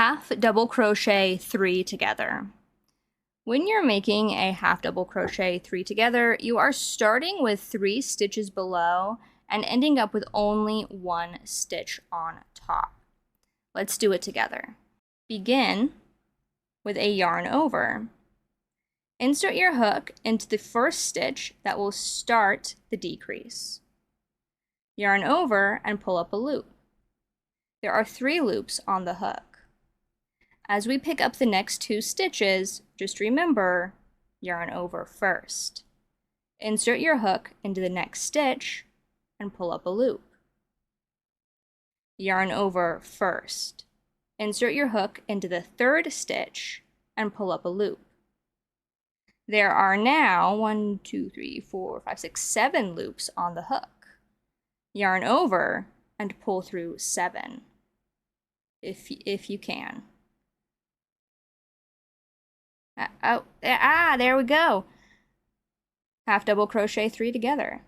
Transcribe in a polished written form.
half double crochet 3 together. When you're making a half double crochet 3 together, you are starting with 3 stitches below and ending up with only 1 stitch on top. Let's do it together. Begin with a yarn over. Insert your hook into the first stitch that will start the decrease. Yarn over and pull up a loop. There are 3 loops on the hook. As we pick up the next 2 stitches, just remember, yarn over first. Insert your hook into the next stitch and pull up a loop. Yarn over first. Insert your hook into the 3rd stitch and pull up a loop. There are now 1, 2, 3, 4, 5, 6, 7 loops on the hook. Yarn over and pull through 7 if you can. There we go. Half double crochet 3 together.